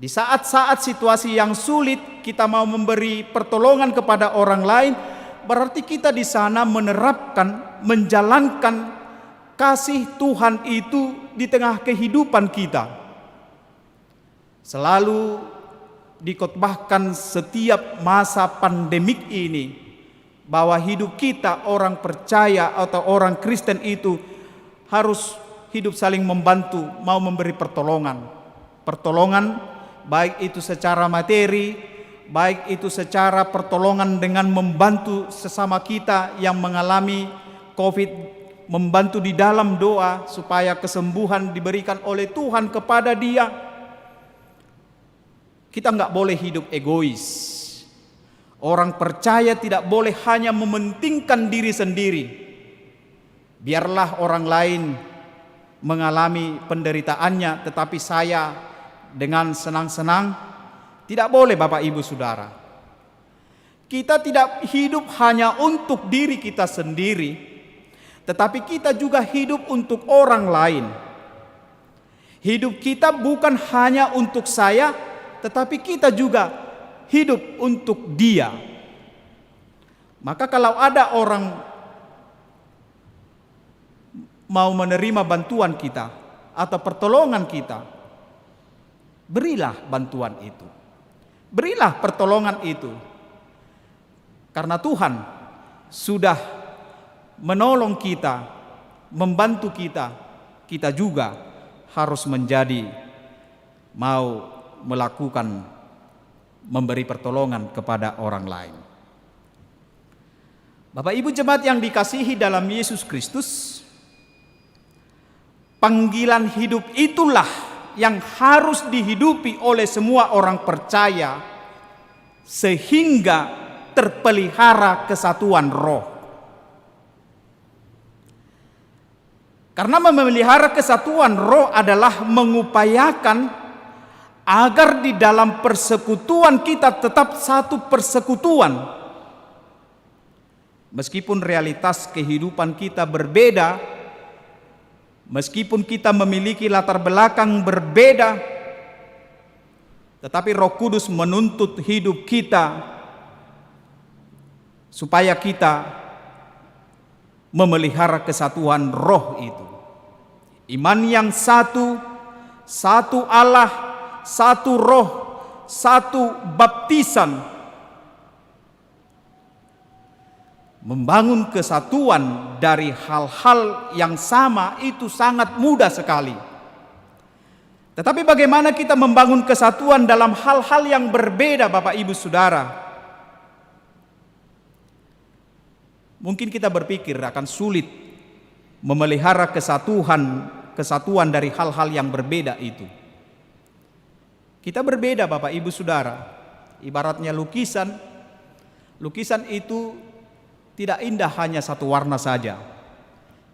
Di saat-saat situasi yang sulit kita mau memberi pertolongan kepada orang lain, berarti kita di sana menerapkan, menjalankan kasih Tuhan itu di tengah kehidupan kita. Selalu dikotbahkan setiap masa pandemik ini bahwa hidup kita orang percaya atau orang Kristen itu harus hidup saling membantu, mau memberi pertolongan. Pertolongan baik itu secara materi, baik itu secara pertolongan dengan membantu sesama kita yang mengalami COVID, membantu di dalam doa supaya kesembuhan diberikan oleh Tuhan kepada dia. Kita nggak boleh hidup egois. Orang percaya tidak boleh hanya mementingkan diri sendiri. Biarlah orang lain mengalami penderitaannya, tetapi saya dengan senang-senang. Tidak boleh, Bapak Ibu Saudara. Kita tidak hidup hanya untuk diri kita sendiri, tetapi kita juga hidup untuk orang lain. Hidup kita bukan hanya untuk saya, tetapi kita juga hidup untuk dia. Maka kalau ada orang mau menerima bantuan kita atau pertolongan kita, berilah bantuan itu. Berilah pertolongan itu. Karena Tuhan sudah menolong kita, membantu kita, kita juga harus menjadi mau melakukan, memberi pertolongan kepada orang lain. Bapak Ibu jemaat yang dikasihi dalam Yesus Kristus, panggilan hidup itulah yang harus dihidupi oleh semua orang percaya sehingga terpelihara kesatuan roh. Karena memelihara kesatuan roh adalah mengupayakan agar di dalam persekutuan kita tetap satu persekutuan. Meskipun realitas kehidupan kita berbeda, meskipun kita memiliki latar belakang berbeda, tetapi Roh Kudus menuntut hidup kita supaya kita memelihara kesatuan roh itu. Iman yang satu, satu Allah, satu roh, satu baptisan. Membangun kesatuan dari hal-hal yang sama itu sangat mudah sekali. Tetapi bagaimana kita membangun kesatuan dalam hal-hal yang berbeda, Bapak Ibu Saudara? Mungkin kita berpikir akan sulit memelihara kesatuan dari hal-hal yang berbeda itu. Kita berbeda, Bapak Ibu Saudara. Ibaratnya lukisan itu tidak indah hanya satu warna saja.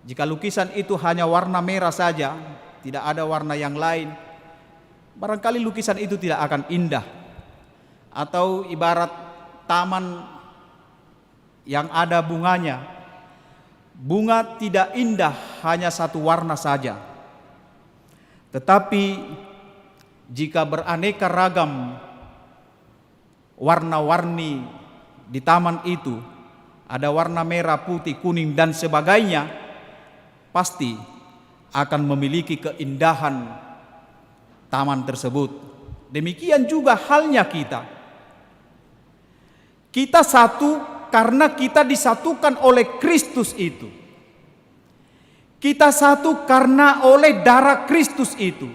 Jika lukisan itu hanya warna merah saja, tidak ada warna yang lain, barangkali lukisan itu tidak akan indah. Atau ibarat taman yang ada bunganya, bunga tidak indah hanya satu warna saja. Tetapi jika beraneka ragam warna-warni di taman itu, ada warna merah, putih, kuning dan sebagainya, pasti akan memiliki keindahan taman tersebut. Demikian juga halnya kita. Kita satu karena kita disatukan oleh Kristus itu. Kita satu karena oleh darah Kristus itu.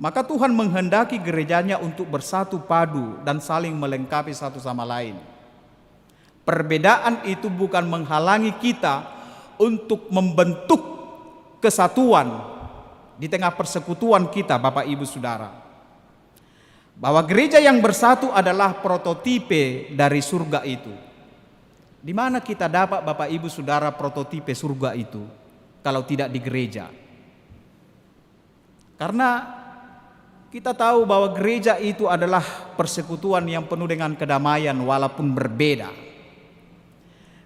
Maka Tuhan menghendaki gerejanya untuk bersatu padu dan saling melengkapi satu sama lain. Perbedaan itu bukan menghalangi kita untuk membentuk kesatuan di tengah persekutuan kita, Bapak Ibu Saudara. Bahwa gereja yang bersatu adalah prototipe dari surga itu. Di mana kita dapat, Bapak Ibu Saudara, prototipe surga itu kalau tidak di gereja? Karena kita tahu bahwa gereja itu adalah persekutuan yang penuh dengan kedamaian walaupun berbeda.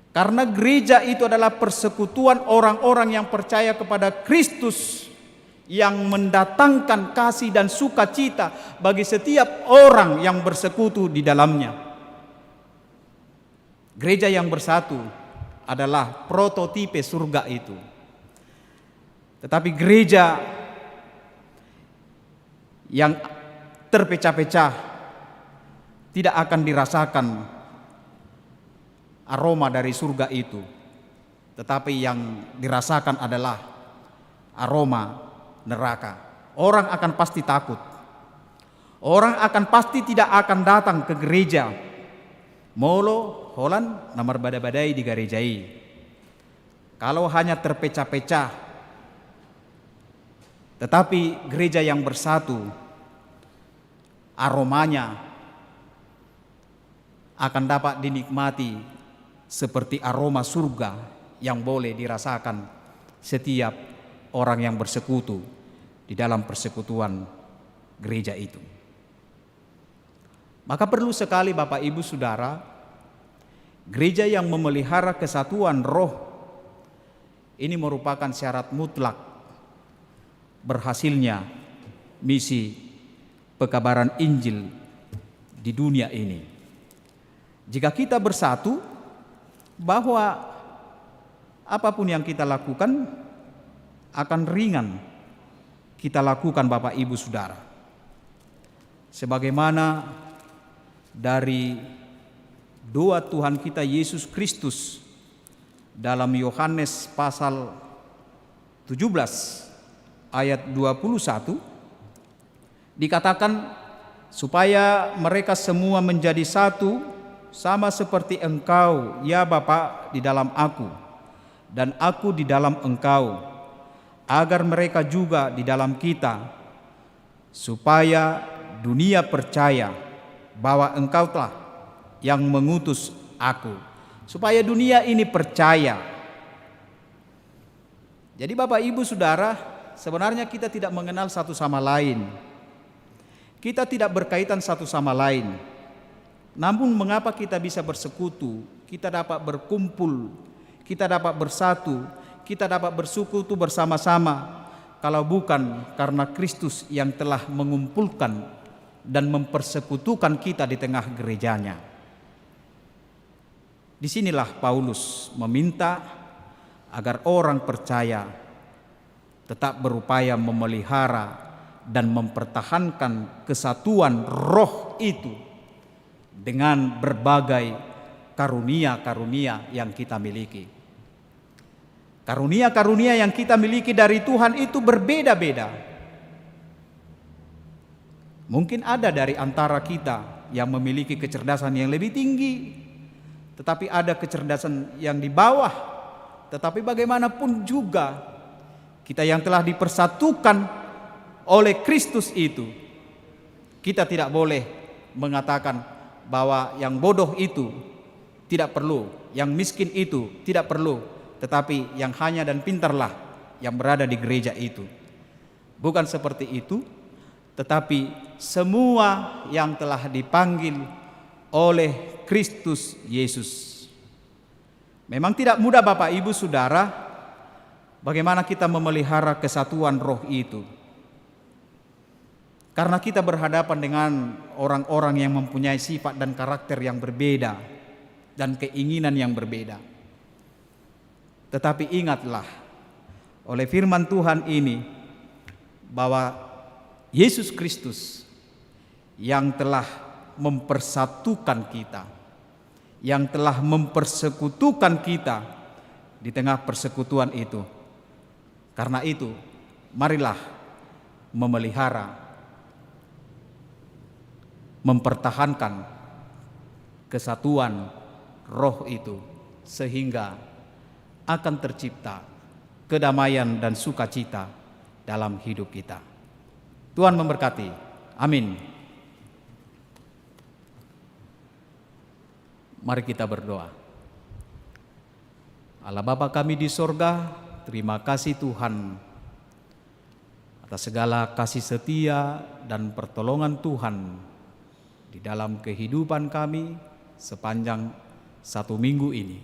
Karena gereja itu adalah persekutuan orang-orang yang percaya kepada Kristus, yang mendatangkan kasih dan sukacita bagi setiap orang yang bersekutu di dalamnya. Gereja yang bersatu adalah prototipe surga itu. Tetapi gereja yang terpecah-pecah tidak akan dirasakan aroma dari surga itu, tetapi yang dirasakan adalah aroma neraka. Orang akan pasti takut. Orang akan pasti tidak akan datang ke gereja. Molo, Holland, namar badai-badai digarejai. Kalau hanya terpecah-pecah. Tetapi gereja yang bersatu, aromanya akan dapat dinikmati seperti aroma surga yang boleh dirasakan setiap orang yang bersekutu di dalam persekutuan gereja itu. Maka perlu sekali, Bapak Ibu Saudara, gereja yang memelihara kesatuan roh ini merupakan syarat mutlak berhasilnya misi pekabaran Injil di dunia ini. Jika kita bersatu, bahwa apapun yang kita lakukan akan ringan kita lakukan, Bapak Ibu Saudara. Sebagaimana dari doa Tuhan kita Yesus Kristus dalam Yohanes pasal 17 ayat 21 dikatakan, supaya mereka semua menjadi satu, sama seperti Engkau, ya Bapa, di dalam Aku, dan Aku di dalam Engkau, agar mereka juga di dalam kita, supaya dunia percaya bahwa Engkau telah yang mengutus aku. Supaya dunia ini percaya. Jadi Bapak Ibu Saudara, sebenarnya kita tidak mengenal satu sama lain. Kita tidak berkaitan satu sama lain. Namun mengapa kita bisa bersekutu, kita dapat berkumpul, kita dapat bersatu, kita dapat bersekutu bersama-sama, kalau bukan karena Kristus yang telah mengumpulkan dan mempersekutukan kita di tengah gerejanya. Disinilah Paulus meminta agar orang percaya tetap berupaya memelihara dan mempertahankan kesatuan roh itu dengan berbagai karunia-karunia yang kita miliki. Karunia-karunia yang kita miliki dari Tuhan itu berbeda-beda. Mungkin ada dari antara kita yang memiliki kecerdasan yang lebih tinggi, tetapi ada kecerdasan yang di bawah. Tetapi bagaimanapun juga kita yang telah dipersatukan oleh Kristus itu, kita tidak boleh mengatakan bahwa yang bodoh itu tidak perlu, yang miskin itu tidak perlu, tetapi yang hanya dan pintarlah yang berada di gereja itu. Bukan seperti itu, tetapi semua yang telah dipanggil oleh Kristus Yesus. Memang tidak mudah Bapak Ibu Saudara, bagaimana kita memelihara kesatuan roh itu. Karena kita berhadapan dengan orang-orang yang mempunyai sifat dan karakter yang berbeda dan keinginan yang berbeda. Tetapi ingatlah oleh firman Tuhan ini bahwa Yesus Kristus yang telah mempersatukan kita, yang telah mempersekutukan kita di tengah persekutuan itu. Karena itu, marilah memelihara, mempertahankan kesatuan roh itu, sehingga akan tercipta kedamaian dan sukacita dalam hidup kita. Tuhan memberkati. Amin. Mari kita berdoa. Allah Bapa kami di sorga, terima kasih Tuhan atas segala kasih setia dan pertolongan Tuhan di dalam kehidupan kami sepanjang 1 minggu ini.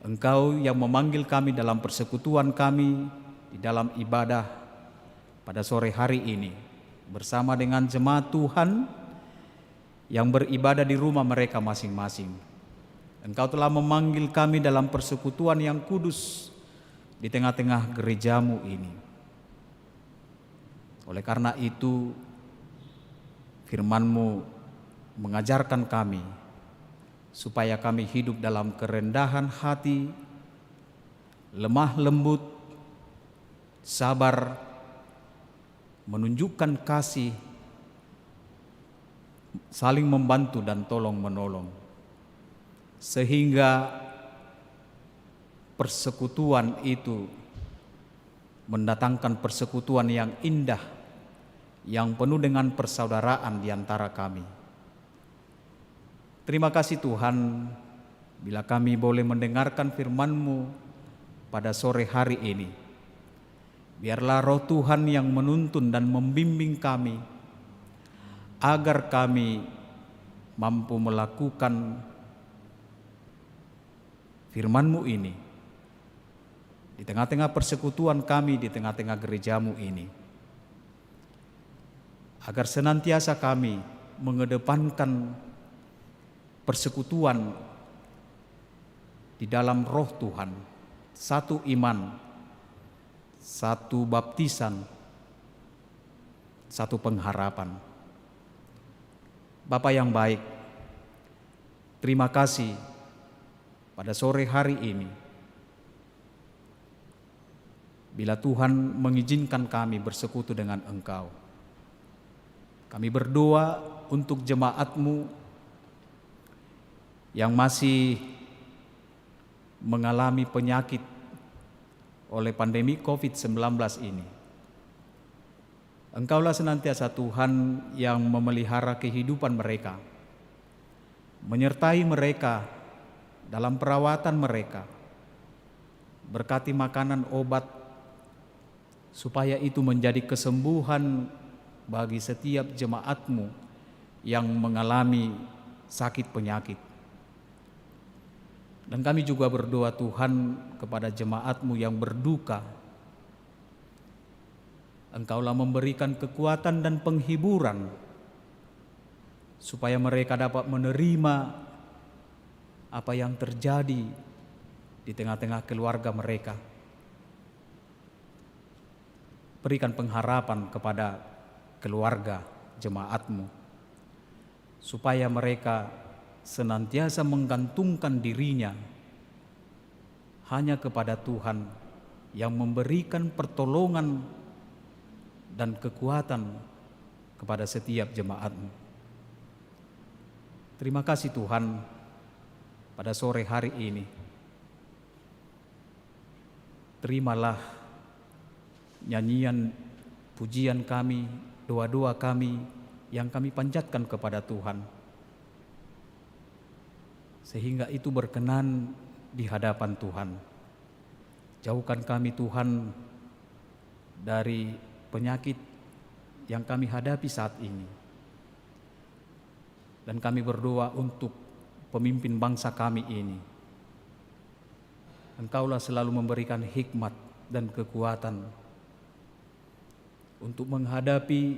Engkau yang memanggil kami dalam persekutuan kami di dalam ibadah pada sore hari ini bersama dengan jemaat Tuhan yang beribadah di rumah mereka masing-masing. Engkau telah memanggil kami dalam persekutuan yang kudus di tengah-tengah gerejamu ini. Oleh karena itu, firman-Mu mengajarkan kami supaya kami hidup dalam kerendahan hati, lemah lembut, sabar, menunjukkan kasih, saling membantu dan tolong menolong, sehingga persekutuan itu mendatangkan persekutuan yang indah, yang penuh dengan persaudaraan di antara kami. Terima kasih Tuhan, bila kami boleh mendengarkan firman-Mu pada sore hari ini. Biarlah roh Tuhan yang menuntun dan membimbing kami, agar kami mampu melakukan firman-Mu ini di tengah-tengah persekutuan kami, di tengah-tengah gerejamu ini. Agar senantiasa kami mengedepankan persekutuan di dalam roh Tuhan, satu iman, satu baptisan, satu pengharapan. Bapa yang baik, terima kasih pada sore hari ini, bila Tuhan mengizinkan kami bersekutu dengan Engkau. Kami berdoa untuk jemaat-Mu yang masih mengalami penyakit oleh pandemi COVID-19 ini. Engkaulah senantiasa Tuhan yang memelihara kehidupan mereka, menyertai mereka dalam perawatan mereka. Berkati makanan obat supaya itu menjadi kesembuhan bagi setiap jemaat-Mu yang mengalami sakit penyakit. Dan kami juga berdoa Tuhan kepada jemaat-Mu yang berduka. Engkaulah memberikan kekuatan dan penghiburan supaya mereka dapat menerima apa yang terjadi di tengah-tengah keluarga mereka. Berikan pengharapan kepada keluarga jemaat-Mu supaya mereka senantiasa menggantungkan dirinya hanya kepada Tuhan yang memberikan pertolongan dan kekuatan kepada setiap jemaat-Mu. Terima kasih Tuhan pada sore hari ini. Terimalah nyanyian pujian kami, doa-doa kami yang kami panjatkan kepada Tuhan, sehingga itu berkenan di hadapan Tuhan. Jauhkan kami Tuhan dari penyakit yang kami hadapi saat ini. Dan kami berdoa untuk pemimpin bangsa kami ini. Engkaulah selalu memberikan hikmat dan kekuatan untuk menghadapi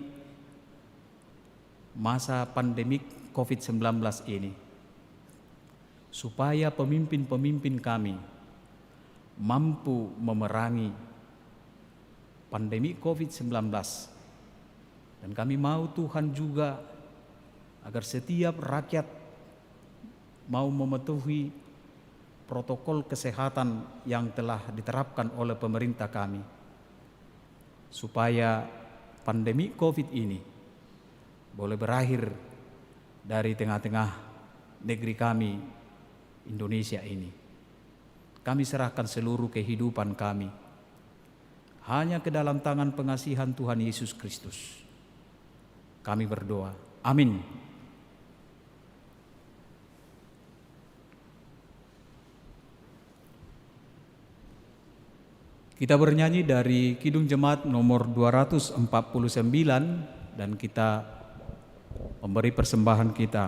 masa pandemik COVID-19 ini, supaya pemimpin-pemimpin kami mampu memerangi pandemi COVID-19. Dan kami mau Tuhan juga agar setiap rakyat mau mematuhi protokol kesehatan yang telah diterapkan oleh pemerintah kami, supaya pandemi COVID ini boleh berakhir dari tengah-tengah negeri kami Indonesia ini. Kami serahkan seluruh kehidupan kami hanya ke dalam tangan pengasihan Tuhan Yesus Kristus. Kami berdoa. Amin. Kita bernyanyi dari Kidung Jemaat nomor 249 dan kita memberi persembahan kita.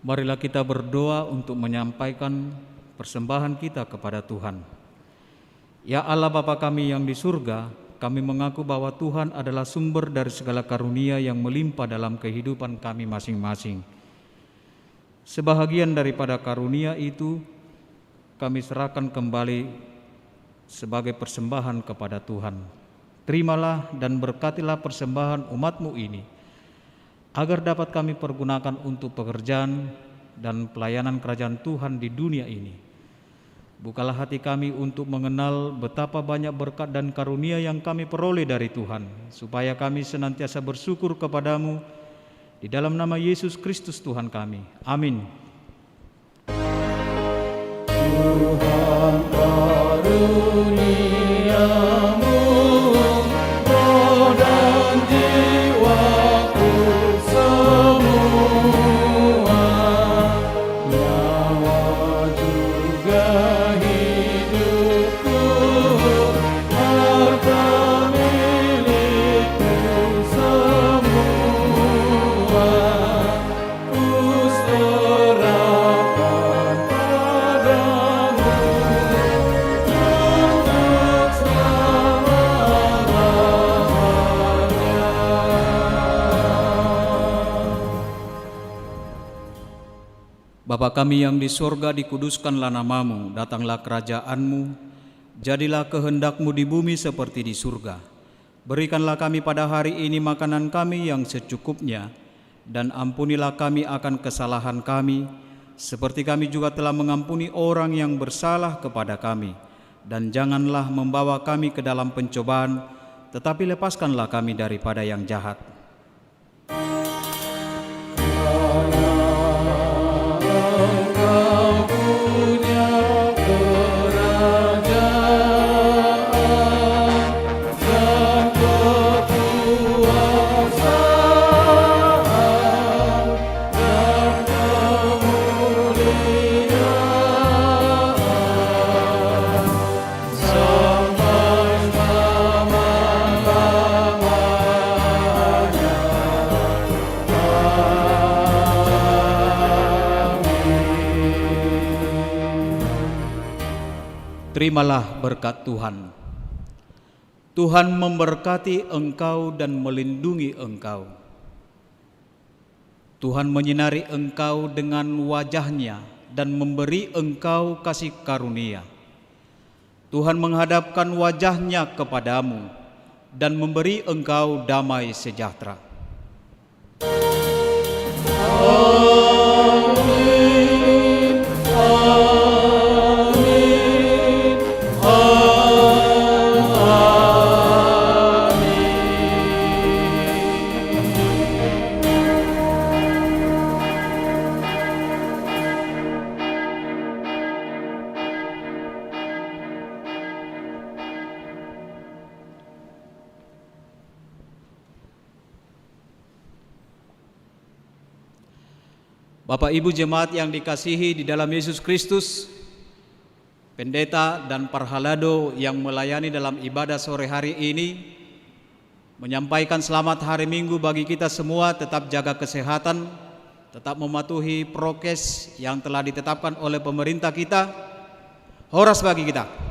Marilah kita berdoa untuk menyampaikan persembahan kita kepada Tuhan. Ya Allah Bapa kami yang di surga, kami mengaku bahwa Tuhan adalah sumber dari segala karunia yang melimpah dalam kehidupan kami masing-masing. Sebahagian daripada karunia itu kami serahkan kembali sebagai persembahan kepada Tuhan. Terimalah dan berkatilah persembahan umat-Mu ini, agar dapat kami pergunakan untuk pekerjaan dan pelayanan kerajaan Tuhan di dunia ini. Bukalah hati kami untuk mengenal betapa banyak berkat dan karunia yang kami peroleh dari Tuhan, supaya kami senantiasa bersyukur kepadamu di dalam nama Yesus Kristus Tuhan kami. Amin. Tuhan karuniamu roh dan jiwaku semua, nyawa juga hidupku, harta milikku semua, ku serahkan padamu untuk selama-lamanya. Bapa kami yang di sorga, dikuduskanlah namamu, datanglah kerajaanmu, jadilah kehendakmu di bumi seperti di surga. Berikanlah kami pada hari ini makanan kami yang secukupnya, dan ampunilah kami akan kesalahan kami, seperti kami juga telah mengampuni orang yang bersalah kepada kami. Dan janganlah membawa kami ke dalam pencobaan, tetapi lepaskanlah kami daripada yang jahat. Engkau punya kerajaan dan kekuasaan dan kemuliaan sampai selama-lamanya. Terimalah berkat Tuhan. Tuhan memberkati engkau dan melindungi engkau. Tuhan menyinari engkau dengan wajah-Nya dan memberi engkau kasih karunia. Tuhan menghadapkan wajah-Nya kepadamu dan memberi engkau damai sejahtera. Amin, amin, Bapak Ibu jemaat yang dikasihi di dalam Yesus Kristus, pendeta dan parhalado yang melayani dalam ibadah sore hari ini menyampaikan selamat hari Minggu bagi kita semua. Tetap jaga kesehatan, tetap mematuhi prokes yang telah ditetapkan oleh pemerintah kita. Horas bagi kita.